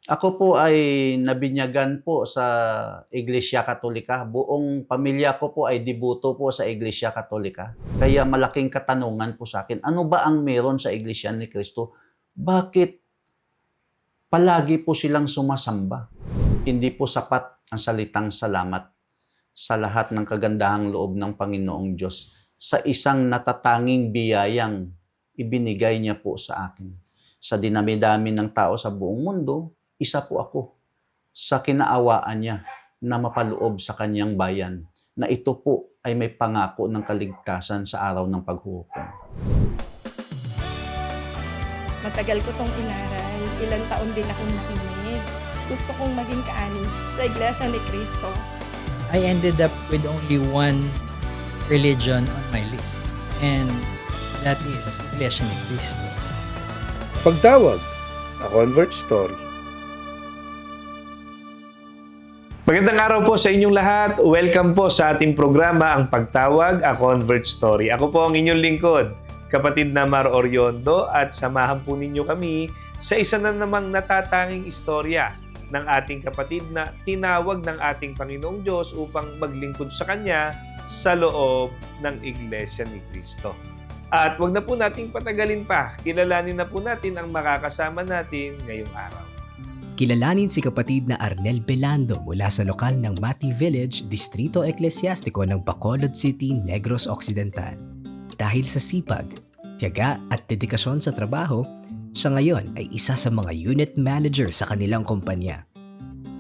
Ako po ay nabinyagan po sa Iglesia Katolika. Buong pamilya ko po ay deboto po sa Iglesia Katolika. Kaya malaking katanungan po sa akin, ano ba ang meron sa Iglesia ni Cristo? Bakit palagi po silang sumasamba? Hindi po sapat ang salitang salamat sa lahat ng kagandahang loob ng Panginoong Diyos sa isang natatanging biyayang ibinigay niya po sa akin. Sa dinami-dami ng tao sa buong mundo, isa po ako sa kinaawaan niya na mapaloob sa kanyang bayan, na ito po ay may pangako ng kaligtasan sa araw ng paghuhukom. Matagal ko tong inaral, ilang taon din akong nakinig. Gusto kong maging kaani sa Iglesia ni Cristo. I ended up with only one religion on my list, and that is Iglesia ni Cristo. Pagtawag, A Convert Story. Magandang araw po sa inyong lahat. Welcome po sa ating programa, Ang Pagtawag, A Convert Story. Ako po ang inyong lingkod, kapatid na Mar Oriondo, at samahan po ninyo kami sa isa na namang natatanging istorya ng ating kapatid na tinawag ng ating Panginoong Diyos upang maglingkod sa Kanya sa loob ng Iglesia ni Cristo. At wag na po nating patagalin pa, kilalanin na po natin ang makakasama natin ngayong araw. Kilalanin si kapatid na Arnel Belando mula sa lokal ng Mati Village, Distrito Eklesiastiko ng Bacolod City, Negros Occidental. Dahil sa sipag, tiyaga at dedikasyon sa trabaho, siya ngayon ay isa sa mga unit manager sa kanilang kumpanya.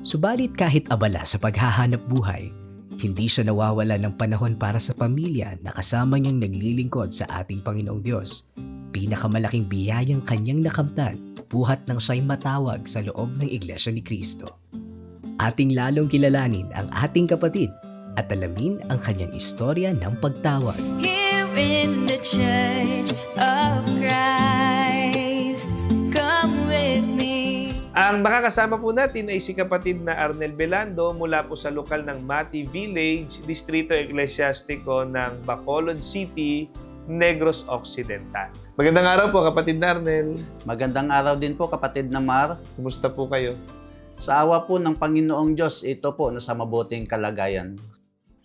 Subalit kahit abala sa paghahanap buhay, hindi siya nawawala ng panahon para sa pamilya na kasama niyang naglilingkod sa ating Panginoong Diyos. Pinakamalaking biyayang kanyang nakamtan, buhat ng siya'y matawag sa loob ng Iglesia ni Cristo. Ating lalong kilalanin ang ating kapatid at alamin ang kanyang istorya ng pagtawag. Here in the Church of Christ, come with me. Ang makakasama po natin ay si kapatid na Arnel Belando mula po sa lokal ng Mati Village, Distrito Eklesiastiko ng Bacolod City, Negros Occidental. Magandang araw po, kapatid na Arnel. Magandang araw din po, kapatid na Mar. Kumusta po kayo? Sa awa po ng Panginoong Diyos, ito po nasa mabuting kalagayan.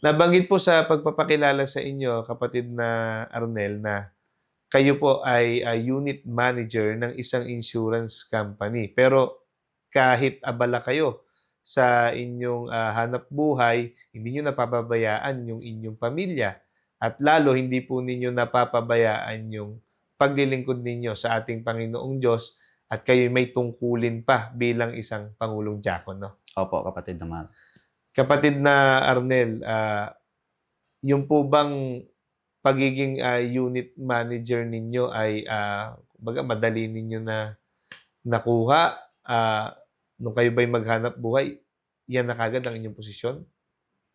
Nabanggit po sa pagpapakilala sa inyo, kapatid na Arnel, na kayo po ay unit manager ng isang insurance company. Pero kahit abala kayo sa inyong hanap buhay, hindi nyo napapabayaan yung inyong pamilya. At lalo, hindi po ninyo napapabayaan yung paglilingkod ninyo sa ating Panginoong Diyos, at kayo may tungkulin pa bilang isang Pangulong Diakono. Opo, kapatid na Mar. Kapatid na Arnel, yung po bang pagiging unit manager ninyo ay baga madali ninyo na nakuha nung kayo ba'y maghanap buhay, yan na kagad ang inyong posisyon?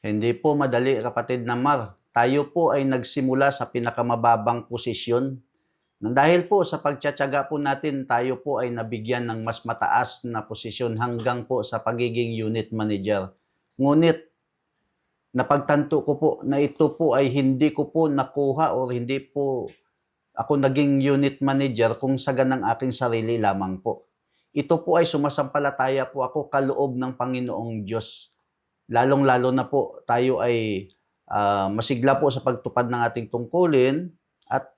Hindi po madali, kapatid na Mar. Tayo po ay nagsimula sa pinakamababang posisyon. Dahil po sa pagtsatsaga po natin, tayo po ay nabigyan ng mas mataas na posisyon hanggang po sa pagiging unit manager. Ngunit, napagtanto ko po na ito po ay hindi ko po nakuha o hindi po ako naging unit manager kung sa ganang aking sarili lamang po. Ito po ay sumasampalataya po ako kaloob ng Panginoong Diyos. Lalong-lalo na po tayo ay masigla po sa pagtupad ng ating tungkulin at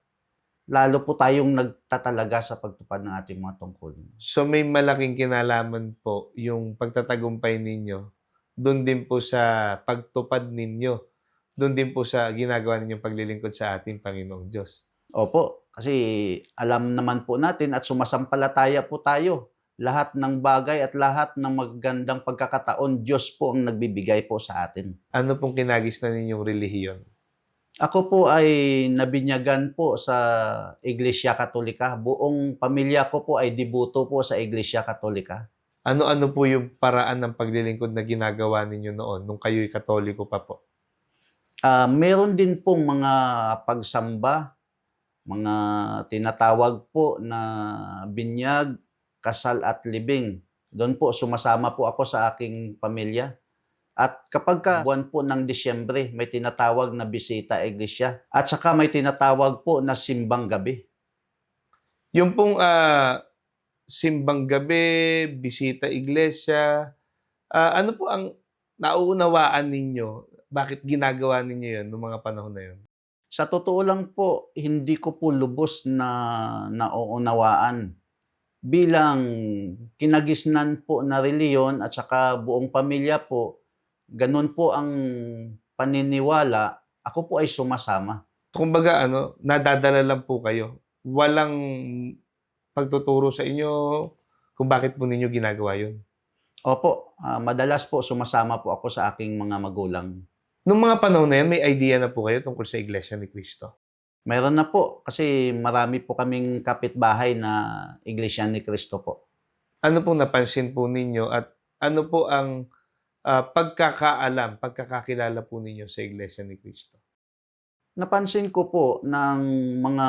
lalo po tayong nagtatalaga sa pagtupad ng ating mga tungkulin. So may malaking kinalaman po yung pagtatagumpay ninyo, doon din po sa pagtupad ninyo, doon din po sa ginagawa ninyong paglilingkod sa ating Panginoong Diyos. Opo, kasi alam naman po natin at sumasampalataya po tayo. Lahat ng bagay at lahat ng magagandang pagkakataon, Diyos po ang nagbibigay po sa atin. Ano pong kinagisnan ninyong relihiyon? Ako po ay nabinyagan po sa Iglesia Katolika. Buong pamilya ko po ay deboto po sa Iglesia Katolika. Ano-ano po yung paraan ng paglilingkod na ginagawa ninyo noon nung kayo'y Katoliko pa po? Meron din pong mga pagsamba, mga tinatawag po na binyag, kasal at libing. Doon po sumasama po ako sa aking pamilya. At kapag buwan po ng Disyembre, may tinatawag na bisita iglesia. At saka may tinatawag po na simbang gabi. Yung pong simbang gabi, bisita iglesia, ano po ang nauunawaan ninyo? Bakit ginagawa ninyo yun nung mga panahon na yun? Sa totoo lang po, hindi ko po lubos na nauunawaan. Bilang kinagisnan po na reliyon at saka buong pamilya po, ganun po ang paniniwala, ako po ay sumasama. Kumbaga ano, nadadala lang po kayo. Walang pagtuturo sa inyo kung bakit po ninyo ginagawa yun. Opo, madalas po sumasama po ako sa aking mga magulang. Nung mga panahon na yan, may idea na po kayo tungkol sa Iglesia ni Cristo. Meron na po kasi marami po kaming kapitbahay na Iglesia ni Cristo po. Ano pong napansin po ninyo at ano po ang pagkakakilala po ninyo sa Iglesia ni Cristo? Napansin ko po ng mga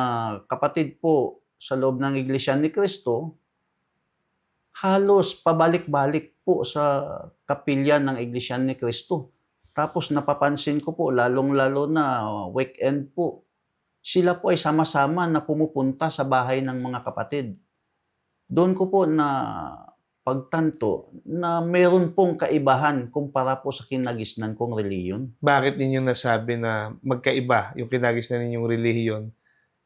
kapatid po sa loob ng Iglesia ni Cristo, halos pabalik-balik po sa kapilya ng Iglesia ni Cristo. Tapos napapansin ko po, lalong-lalo na weekend po, sila po ay sama-sama na pumupunta sa bahay ng mga kapatid. Doon ko po na pagtanto na meron pong kaibahan kumpara po sa kinagisnan kong reliyon. Bakit ninyo nasabi na magkaiba yung kinagisnan ninyong relihiyon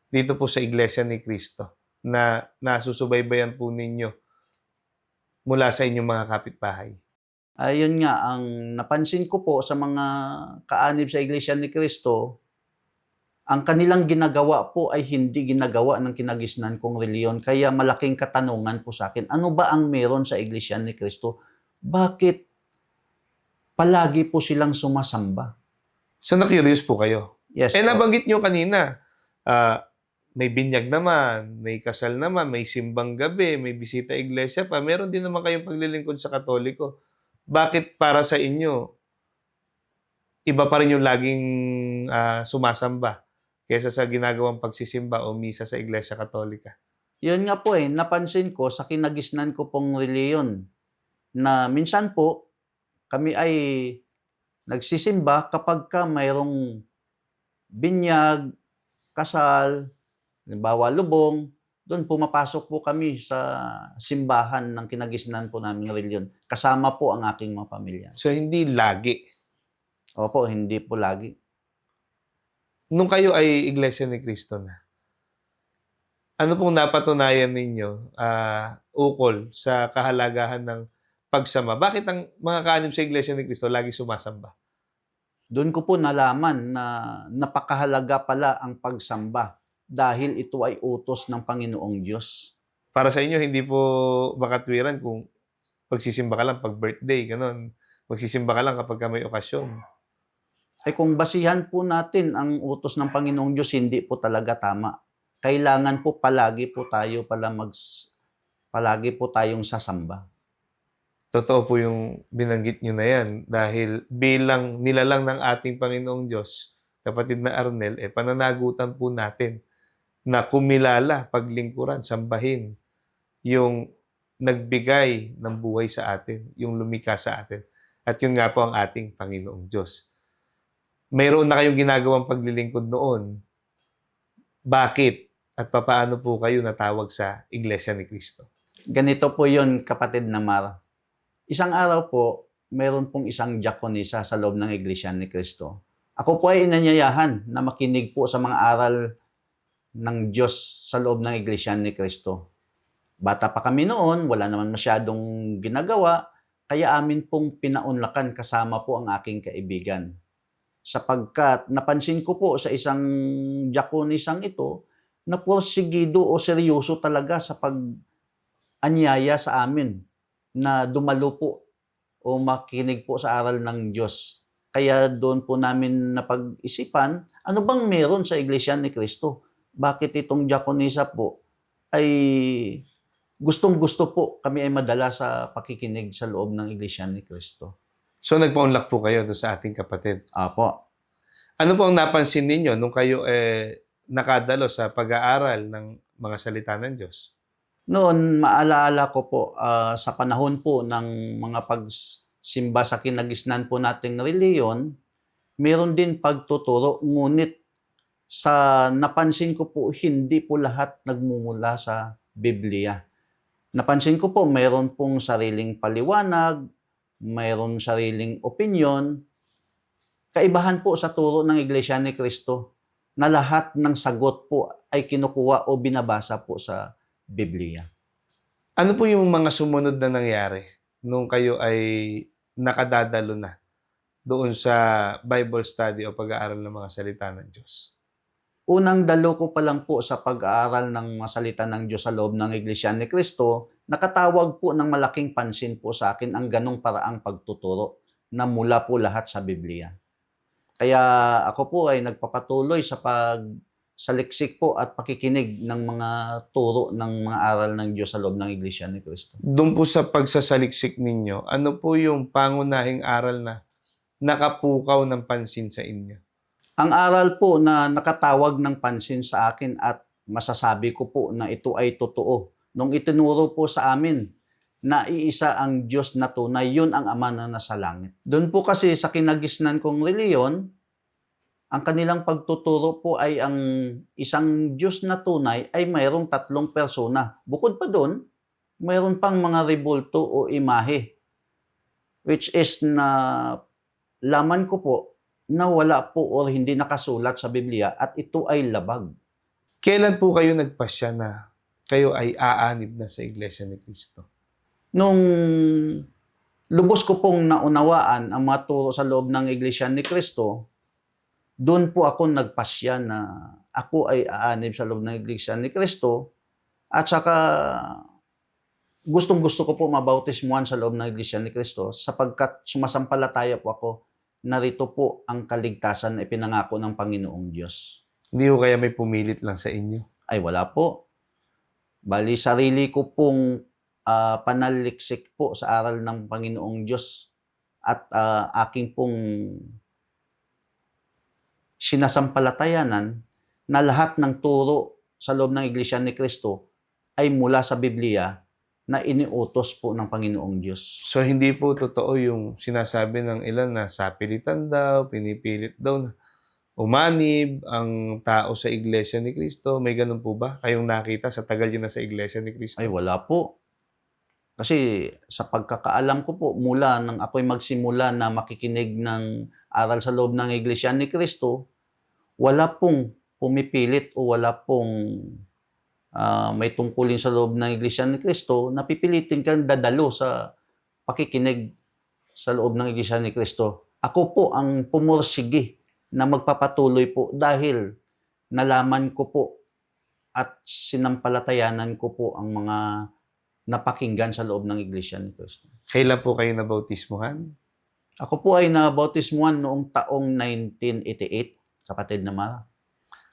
dito po sa Iglesia ni Cristo na nasusubaybayan po ninyo mula sa inyong mga kapitbahay? Ayun nga, ang napansin ko po sa mga kaanib sa Iglesia ni Cristo, ang kanilang ginagawa po ay hindi ginagawa ng kinagisnan kong reliyon. Kaya malaking katanungan po sa akin, ano ba ang meron sa Iglesia ni Cristo? Bakit palagi po silang sumasamba? So na-curious po kayo. Yes po. Nabanggit nyo kanina, may binyag naman, may kasal naman, may simbang gabi, may bisita iglesia pa. Meron din naman kayong paglilingkod sa Katoliko. Bakit para sa inyo, iba pa rin yung laging sumasamba kaysa sa ginagawang pagsisimba o misa sa Iglesia Katolika? Yun nga po napansin ko sa kinagisnan ko pong reliyon na minsan po kami ay nagsisimba kapag ka mayroong binyag, kasal, halimbawa lubong, doon pumapasok po kami sa simbahan ng kinagisnan po naming reliyon. Kasama po ang aking mga pamilya. So hindi lagi. Opo, hindi po lagi. Nung kayo ay Iglesia ni Cristo na, ano pong napatunayan ninyo ukol sa kahalagahan ng pagsama? Bakit ang mga kaanib sa Iglesia ni Cristo lagi sumasamba? Doon ko po nalaman na napakahalaga pala ang pagsamba dahil ito ay utos ng Panginoong Diyos. Para sa inyo, hindi po makatwiran kung magsisimba ka lang pag birthday, ganun. Magsisimba ka lang kapag ka may okasyon. Ay kung basihan po natin ang utos ng Panginoong Diyos, hindi po talaga tama. Kailangan po palagi po tayong sasamba. Totoo po yung binanggit nyo na yan dahil bilang nilalang ng ating Panginoong Diyos, kapatid na Arnel, pananagutan po natin na kumilala, paglingkuran, sambahin yung nagbigay ng buhay sa atin, yung lumikha sa atin. At yun nga po ang ating Panginoong Diyos. Mayroon na kayong ginagawang paglilingkod noon. Bakit? At papaano po kayo natawag sa Iglesia ni Cristo? Ganito po yun, kapatid na Mar. Isang araw po, mayroon pong isang diakonisa sa loob ng Iglesia ni Cristo. Ako po ay inanyayahan na makinig po sa mga aral ng Diyos sa loob ng Iglesia ni Cristo. Bata pa kami noon, wala naman masyadong ginagawa, kaya amin pong pinaunlakan kasama po ang aking kaibigan. Sapagkat napansin ko po sa isang diakonisang ito na porsigido o seryoso talaga sa pag-anyaya sa amin na dumalo po o makinig po sa aral ng Diyos. Kaya doon po namin napag-isipan, ano bang meron sa Iglesia ni Cristo? Bakit itong diakonisa po ay gustong-gusto po kami ay madala sa pakikinig sa loob ng Iglesia ni Cristo. So nagpa-unlock po kayo doon sa ating kapatid. Apo. Ano po ang napansin ninyo nung kayo nakadalo sa pag-aaral ng mga salita ng Diyos? Noon, maalaala ko po sa panahon po ng mga pagsimba sa kinagisnan po nating reliyon, meron din pagtuturo, ngunit sa napansin ko po, hindi po lahat nagmumula sa Biblia. Napansin ko po, mayroon pong sariling paliwanag, mayroon sariling opinyon. Kaibahan po sa turo ng Iglesia ni Cristo na lahat ng sagot po ay kinukuha o binabasa po sa Biblia. Ano po yung mga sumunod na nangyari nung kayo ay nakadadalo na doon sa Bible study o pag-aaral ng mga salita ng Diyos? Unang dalo ko pa lang po sa pag-aaral ng mga salita ng Diyos sa loob ng Iglesia ni Cristo, nakatawag po ng malaking pansin po sa akin ang ganong paraang pagtuturo na mula po lahat sa Biblia. Kaya ako po ay nagpapatuloy sa saliksik po at pakikinig ng mga turo ng mga aral ng Diyos sa loob ng Iglesia ni Cristo. Doon po sa pagsasaliksik ninyo, ano po yung pangunahing aral na nakapukaw ng pansin sa inyo? Ang aral po na nakatawag ng pansin sa akin at masasabi ko po na ito ay totoo. Nung itinuro po sa amin na iisa ang Diyos na tunay, yun ang Ama na nasa langit. Doon po kasi sa kinagisnan kong reliyon, ang kanilang pagtuturo po ay ang isang Diyos na tunay ay mayroong 3 persona. Bukod pa doon, mayroon pang mga rebulto o imahe, which is na laman ko po na wala po o hindi nakasulat sa Biblia at ito ay labag. Kailan po kayo nagpasya na kayo ay aanib na sa Iglesia ni Cristo? Nung lubos ko pong naunawaan ang mga turo sa loob ng Iglesia ni Cristo, doon po ako nagpasya na ako ay aanib sa loob ng Iglesia ni Cristo at saka gustong-gusto ko po mabautismuhan sa loob ng Iglesia ni Cristo sapagkat sumasampalataya po ako narito po ang kaligtasan na ipinangako ng Panginoong Diyos. Hindi ko kaya may pumilit lang sa inyo? Ay wala po. Bali, sarili ko pong panaliksik po sa aral ng Panginoong Diyos at aking pong sinasampalatayanan na lahat ng turo sa loob ng Iglesia ni Cristo ay mula sa Biblia na iniutos po ng Panginoong Diyos. So, hindi po totoo yung sinasabi ng ilan na sapilitan daw, pinipilit daw na umanib ang tao sa Iglesia ni Cristo. May ganun po ba kayong nakita sa tagal yun na sa Iglesia ni Cristo? Ay wala po. Kasi sa pagkakaalam ko po, mula nang ako'y magsimula na makikinig ng aral sa loob ng Iglesia ni Cristo, wala pong pumipilit o wala pong may tungkulin sa loob ng Iglesia ni Cristo na pipilitin kang dadalo sa pakikinig sa loob ng Iglesia ni Cristo. Ako po ang pumursige na magpapatuloy po dahil nalaman ko po at sinampalatayanan ko po ang mga napakinggan sa loob ng Iglesia ni Cristo. Kailan po kayo nabautismuhan? Ako po ay nabautismuhan noong taong 1988, kapatid na Mara.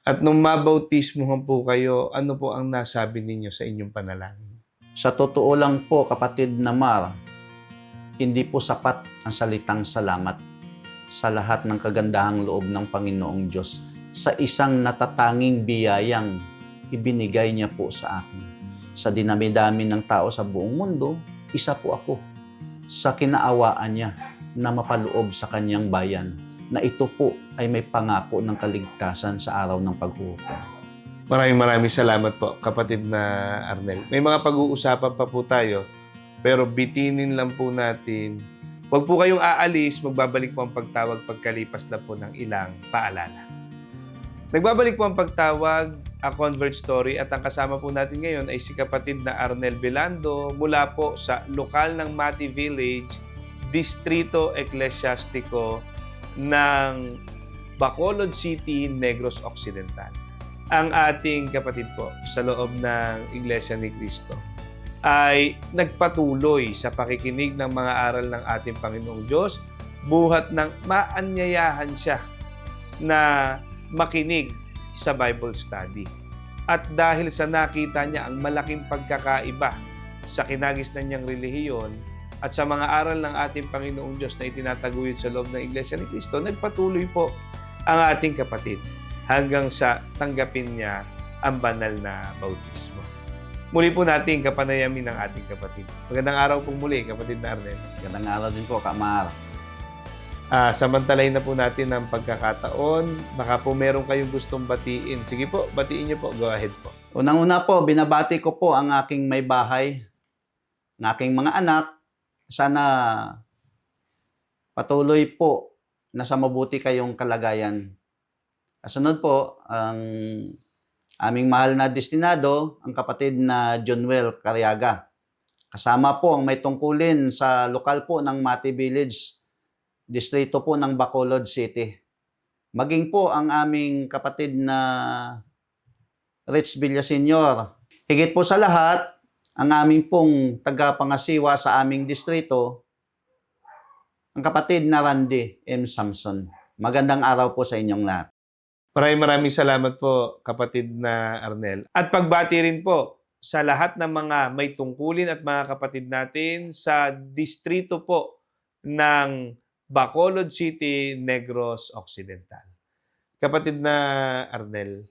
At nung mabautismuhan po kayo, ano po ang nasabi ninyo sa inyong panalangin? Sa totoo lang po, kapatid na Mar, hindi po sapat ang salitang salamat sa lahat ng kagandahang loob ng Panginoong Diyos sa isang natatanging biyayang ibinigay niya po sa akin. Sa dinami-dami ng tao sa buong mundo, isa po ako sa kinaawaan niya na mapaloob sa kanyang bayan na ito po ay may pangako ng kaligtasan sa araw ng paghuhukom. Maraming salamat po, kapatid na Arnel. May mga pag-uusapan pa po tayo, pero bitinin lang po natin. Huwag po kayong aalis, magbabalik po ang pagtawag pagkalipas na po ng ilang paalala. Nagbabalik po ang pagtawag, A Convert Story, at ang kasama po natin ngayon ay si kapatid na Arnel Belando mula po sa lokal ng Mati Village, Distrito Eclesiastico ng Bacolod City, Negros Occidental. Ang ating kapatid po sa loob ng Iglesia ni Cristo ay nagpatuloy sa pakikinig ng mga aral ng ating Panginoong Diyos, buhat ng maanyayahan siya na makinig sa Bible study. At dahil sa nakita niya ang malaking pagkakaiba sa kinagisnan niyang relihiyon at sa mga aral ng ating Panginoong Diyos na itinataguyod sa loob ng Iglesia ni Cristo, nagpatuloy po ang ating kapatid hanggang sa tanggapin niya ang banal na bautismo. Muli po natin kapanayamin ng ating kapatid. Magandang araw po muli, kapatid na Arnel. Magandang araw din po, Kamar. Samantalayin na po natin ang pagkakataon. Baka po meron kayong gustong batiin. Sige po, batiin niyo po. Go ahead po. Unang-una po, binabati ko po ang aking may bahay ng aking mga anak, sana patuloy po na sa mabuti kayong kalagayan. Kasunod po, ang aming mahal na destinado, ang kapatid na Jonwell Cariaga. Kasama po ang may tungkulin sa lokal po ng Mati Village, distrito po ng Bacolod City. Maging po ang aming kapatid na Rich Villa Senior. Higit po sa lahat, ang aming pong tagapangasiwa sa aming distrito, ang kapatid na Randy M. Samson. Magandang araw po sa inyong lahat. Maraming salamat po, kapatid na Arnel. At pagbati rin po sa lahat ng mga may tungkulin at mga kapatid natin sa distrito po ng Bacolod City, Negros Occidental. Kapatid na Arnel,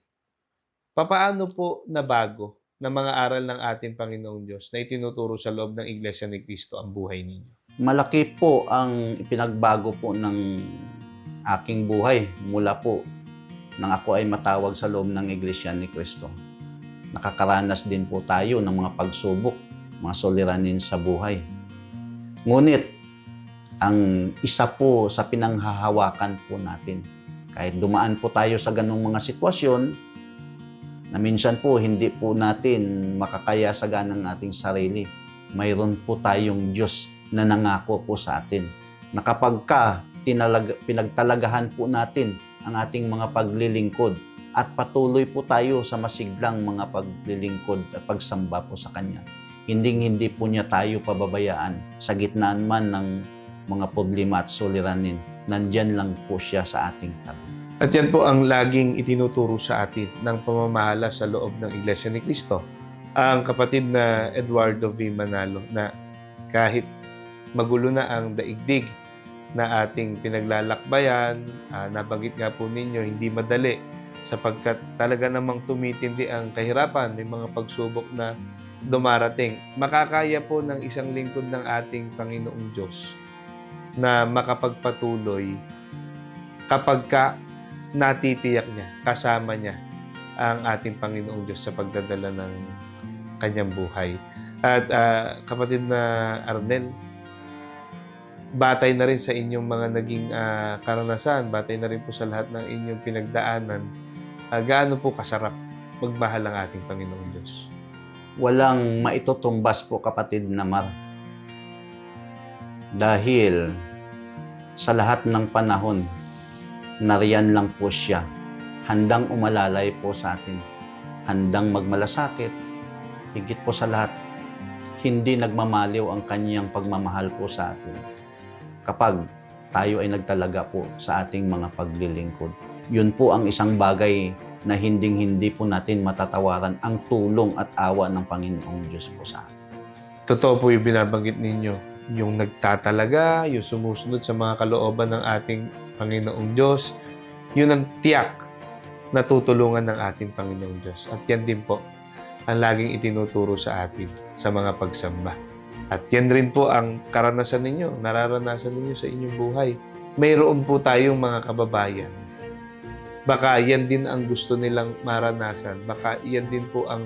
papaano po nabago ng mga aral ng ating Panginoong Diyos na itinuturo sa loob ng Iglesia ni Cristo ang buhay ninyo? Malaki po ang ipinagbago po ng aking buhay mula po nang ako ay matawag sa loob ng Iglesia ni Cristo. Nakakaranas din po tayo ng mga pagsubok, mga suliranin sa buhay. Ngunit, ang isa po sa pinanghahawakan po natin, kahit dumaan po tayo sa ganong mga sitwasyon, na minsan po hindi po natin makakaya sa ganang ating sarili, mayroon po tayong Diyos na nangako po sa atin na kapag pinagtalagahan po natin ang ating mga paglilingkod at patuloy po tayo sa masiglang mga paglilingkod at pagsamba po sa Kanya, hindi po niya tayo pababayaan sa gitnaan man ng mga problema at suliranin. Nandyan lang po siya sa ating tabi. At yan po ang laging itinuturo sa atin ng pamamahala sa loob ng Iglesia ni Cristo. Ang kapatid na Eduardo V. Manalo na kahit magulo na ang daigdig na ating pinaglalakbayan, nabanggit nga po ninyo, hindi madali sapagkat talaga namang tumitindi ang kahirapan, may mga pagsubok na dumarating. Makakaya po ng isang lingkod ng ating Panginoong Diyos na makapagpatuloy kapag natitiyak niya, kasama niya ang ating Panginoong Diyos sa pagdadala ng kanyang buhay. At kapatid na Arnel, batay na rin sa inyong mga naging karanasan, batay na rin po sa lahat ng inyong pinagdaanan, gaano po kasarap magmahal ang ating Panginoong Diyos? Walang maitutumbas po, kapatid na Mar. Dahil sa lahat ng panahon, nariyan lang po siya, handang umalalay po sa atin, handang magmalasakit, higit po sa lahat, hindi nagmamaliw ang kanyang pagmamahal po sa atin kapag tayo ay nagtalaga po sa ating mga paglilingkod. Yun po ang isang bagay na hinding-hindi po natin matatawaran, ang tulong at awa ng Panginoong Diyos po sa atin. Totoo po yung binabanggit ninyo, yung nagtatalaga, yung sumusunod sa mga kalooban ng ating Panginoong Diyos, yun ang tiyak na tutulungan ng ating Panginoong Diyos. At yan din po ang laging itinuturo sa atin sa mga pagsamba. At yan rin po ang karanasan ninyo, nararanasan ninyo sa inyong buhay. Mayroon po tayong mga kababayan. Baka yan din ang gusto nilang maranasan. Baka yan din po ang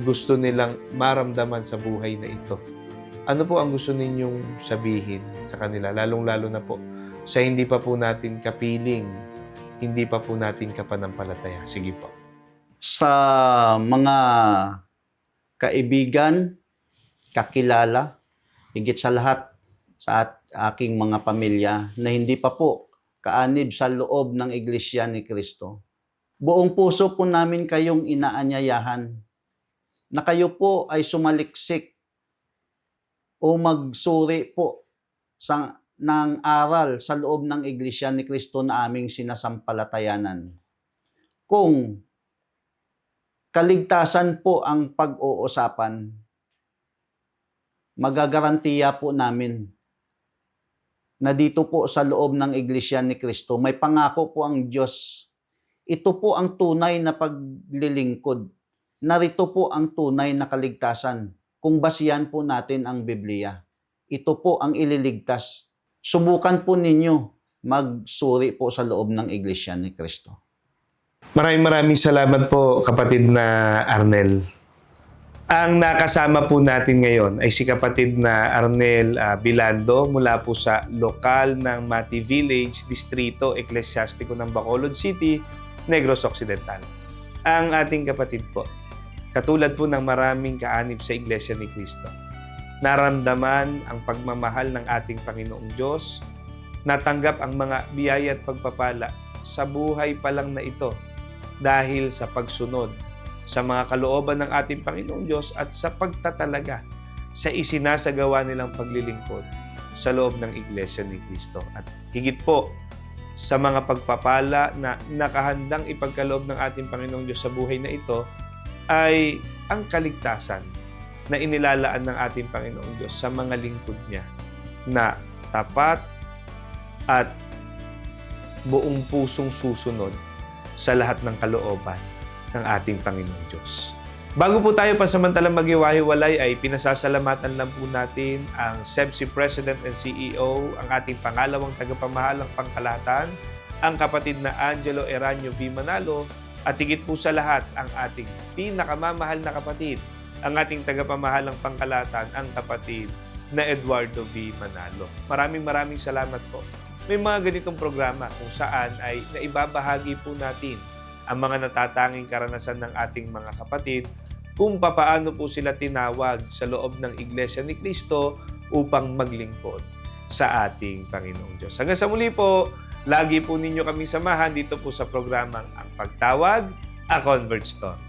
gusto nilang maramdaman sa buhay na ito. Ano po ang gusto ninyong sabihin sa kanila? Lalong-lalo na po sa hindi pa po natin kapiling, hindi pa po natin kapanampalataya. Sige po. Sa mga kaibigan, kakilala, higit sa lahat sa aking mga pamilya na hindi pa po kaanib sa loob ng Iglesia ni Cristo. Buong puso po namin kayong inaanyayahan na kayo po ay sumaliksik o magsuri po ng aral sa loob ng Iglesia ni Cristo na aming sinasampalatayanan. Kung kaligtasan po ang pag-uusapan, magagarantiya po namin na dito po sa loob ng Iglesia ni Cristo, may pangako po ang Diyos. Ito po ang tunay na paglilingkod. Narito po ang tunay na kaligtasan. Kung basihan po natin ang Biblia, ito po ang ililigtas. Subukan po ninyo magsuri po sa loob ng Iglesia ni Cristo. Maraming salamat po, kapatid na Arnel. Ang nakasama po natin ngayon ay si kapatid na Arnel Belando mula po sa lokal ng Mati Village, Distrito Eklesiastiko ng Bacolod City, Negros Occidental. Ang ating kapatid po, katulad po ng maraming kaanib sa Iglesia ni Cristo, naramdaman ang pagmamahal ng ating Panginoong Diyos, natanggap ang mga biyaya at pagpapala sa buhay pa lang na ito dahil sa pagsunod sa mga kalooban ng ating Panginoong Diyos at sa pagtatalaga sa isinasagawa nilang paglilingkod sa loob ng Iglesia ni Cristo. At higit po sa mga pagpapala na nakahandang ipagkaloob ng ating Panginoong Diyos sa buhay na ito ay ang kaligtasan na inilalaan ng ating Panginoong Diyos sa mga lingkod niya na tapat at buong pusong susunod sa lahat ng kalooban ng ating Panginoong Diyos. Bago po tayo pansamantalang maghiwa-hiwalay ay pinasasalamatan lang po natin ang SEBC President and CEO, ang ating pangalawang tagapamahalang pangkalahatan, ang kapatid na Angelo Eranio V. Manalo, at higit po sa lahat ang ating pinakamamahal na kapatid, ang ating tagapamahalang pangkalahatan, ang kapatid na Eduardo V. Manalo. Maraming salamat po. May mga ganitong programa kung saan ay naibabahagi po natin ang mga natatanging karanasan ng ating mga kapatid kung papaano po sila tinawag sa loob ng Iglesia ni Cristo upang maglingkod sa ating Panginoong Diyos. Hanggang sa muli po, lagi po ninyo kami samahan dito po sa programang Ang Pagtawag, A Convert Story.